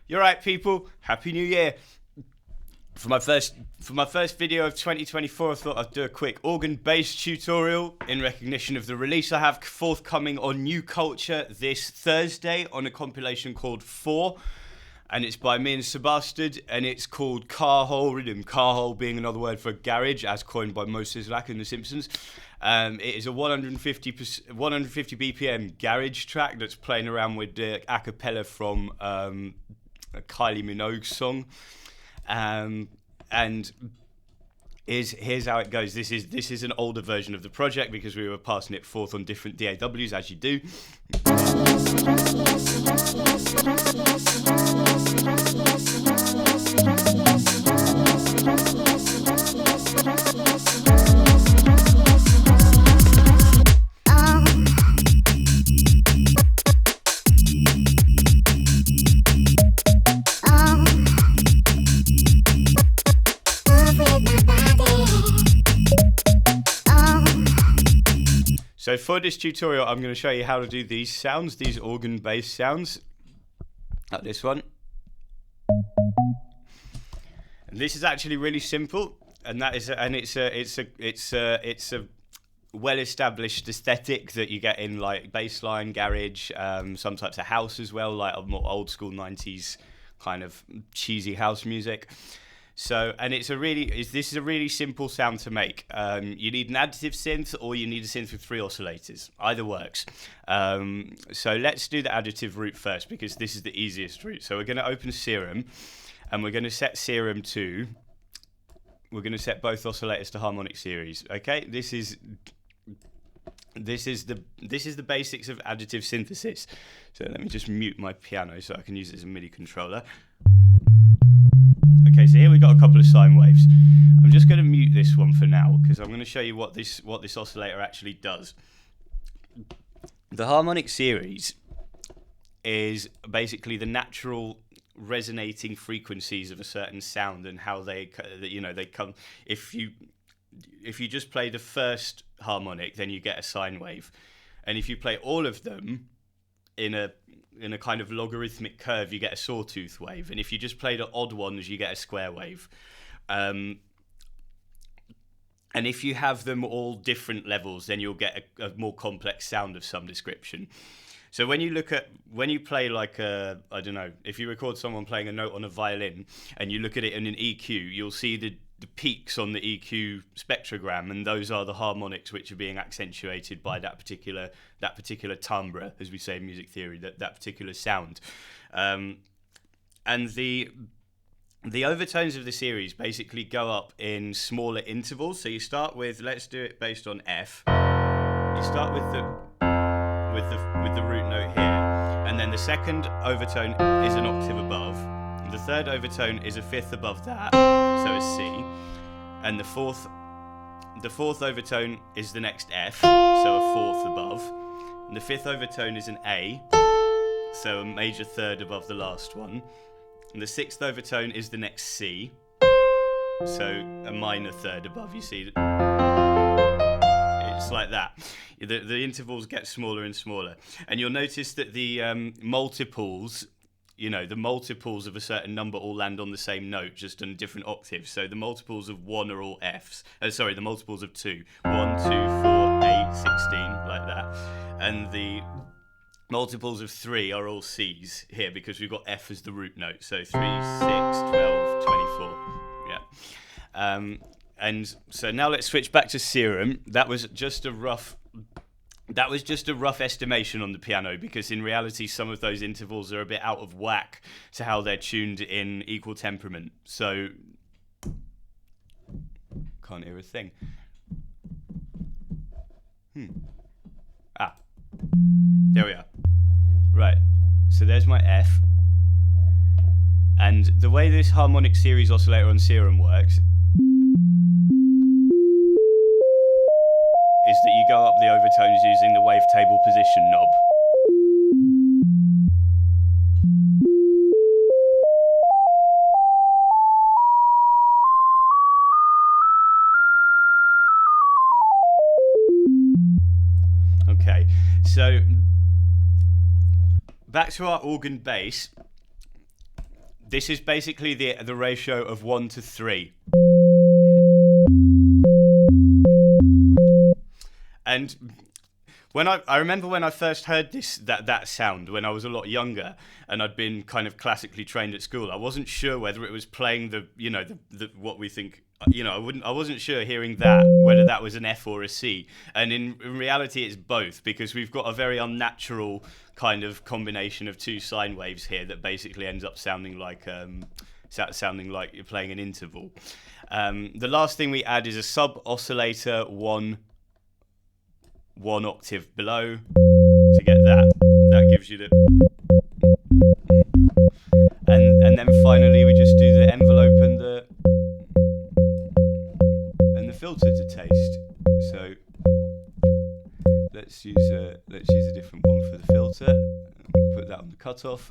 You're right, people. Happy New Year. For my first video of 2024, I thought I'd do a quick organ-based tutorial in recognition of the release I have forthcoming on Nu Kvlture this Thursday on a compilation called 4. And it's by me and SBSTRD, and it's called Car Hole Rhythm. Car hole being another word for garage, as coined by Mo Sizlak in The Simpsons. It is a 150 BPM garage track that's playing around with the a cappella from a Kylie Minogue song. And here's how it goes. This is an older version of the project because we were passing it forth on different DAWs, as you do. So for this tutorial, I'm going to show you how to do these sounds, these organ-based sounds, like this one. And this is actually really simple, and it's a well-established aesthetic that you get in like bassline, garage, some types of house as well, like a more old-school 90s kind of cheesy house music. So, and this is a really simple sound to make. You need an additive synth, or you need a synth with 3 oscillators. Either works. So let's do the additive route first, because this is the easiest route. So we're going to open Serum, and we're going to set Serum to. We're going to set both oscillators to harmonic series. Okay, this is the basics of additive synthesis. So let me just mute my piano so I can use it as a MIDI controller. Okay, so here we've got a couple of sine waves. I'm just going to mute this one for now because I'm going to show you what this oscillator actually does. The harmonic series is basically the natural resonating frequencies of a certain sound and how they come. If you just play the first harmonic, then you get a sine wave, and if you play all of them in a kind of logarithmic curve, you get a sawtooth wave, and if you just play the odd ones, you get a square wave. And if you have them all different levels, then you'll get a more complex sound of some description. So when you play like I don't know, if you record someone playing a note on a violin and you look at it in an EQ, you'll see the peaks on the EQ spectrogram, and those are the harmonics which are being accentuated by that particular timbre, as we say in music theory, that particular sound. And the overtones of the series basically go up in smaller intervals. So you start with, let's do it based on F. You start with the root note here, and then the second overtone is an octave above. The third overtone is a fifth above that, so a C, and the fourth overtone is the next F, so a fourth above, and the fifth overtone is an A, so a major third above the last one, and the sixth overtone is the next C, so a minor third above. You see, it's like that. The intervals get smaller and smaller, and you'll notice that the multiples. The multiples of a certain number all land on the same note, just on different octaves. So the multiples of 1 are all Fs. The multiples of 2. 1, 2, 4, 8, 16, like that. And the multiples of 3 are all Cs here, because we've got F as the root note. So 3, 6, 12, 24. Yeah. And so now let's switch back to Serum. That was just a rough estimation on the piano, because in reality some of those intervals are a bit out of whack to how they're tuned in equal temperament. So can't hear a thing. There we are. Right, so there's my F, and the way this harmonic series oscillator on Serum works is that you go up the overtones using the wavetable position knob. Okay, so back to our organ bass. This is basically the ratio of 1 to 3. And when I remember when I first heard that sound when I was a lot younger and I'd been kind of classically trained at school, I wasn't sure whether it was playing the what we think, I wasn't sure hearing that whether that was an F or a C. And in reality it's both, because we've got a very unnatural kind of combination of two sine waves here that basically ends up sounding like you're playing an interval. The last thing we add is a sub oscillator one octave below to get that. That gives you the... And then finally we just do the envelope and the filter to taste. So let's use a different one for the filter. Put that on the cutoff.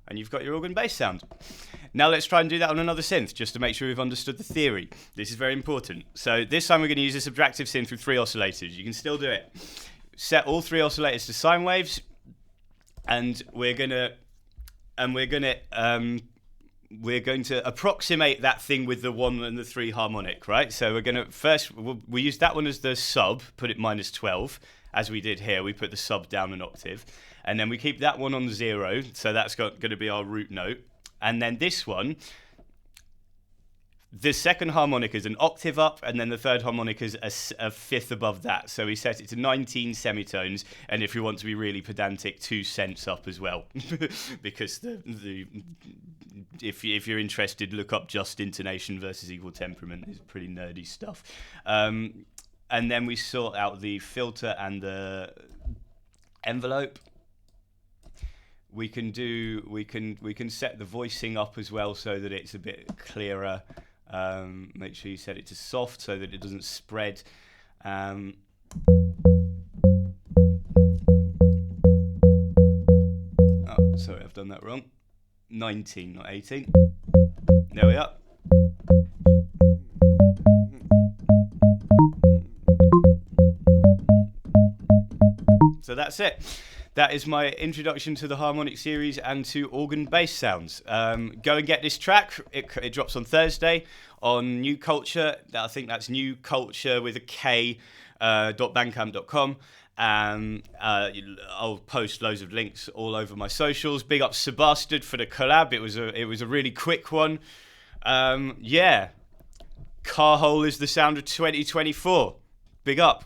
And you've got your organ bass sound. Now let's try and do that on another synth, just to make sure we've understood the theory. This is very important. So this time we're going to use a subtractive synth with 3 oscillators. You can still do it. Set all 3 oscillators to sine waves, and we're going to approximate that thing with the 1 and the 3 harmonic, right? So we're going to first we use that one as the sub, put it -12, as we did here. We put the sub down an octave, and then we keep that one on 0. So that's going to be our root note. And then this one, the second harmonic is an octave up, and then the third harmonic is a fifth above that. So we set it to 19 semitones, and if you want to be really pedantic, 2 cents up as well, because if you're interested, look up just intonation versus equal temperament. It's pretty nerdy stuff. And then we sort out the filter and the envelope. We can set the voicing up as well so that it's a bit clearer. Make sure you set it to soft so that it doesn't spread. Oh, sorry, I've done that wrong. 19, not 18. There we are. So that's it. That is my introduction to the harmonic series and to organ bass sounds. Go and get this track. It drops on Thursday on Nu Kvlture. I think that's Nu Kvlture with a K, .bandcamp.com. I'll post loads of links all over my socials. Big up SBSTRD for the collab. It was a really quick one. Yeah. Carhole is the sound of 2024. Big up.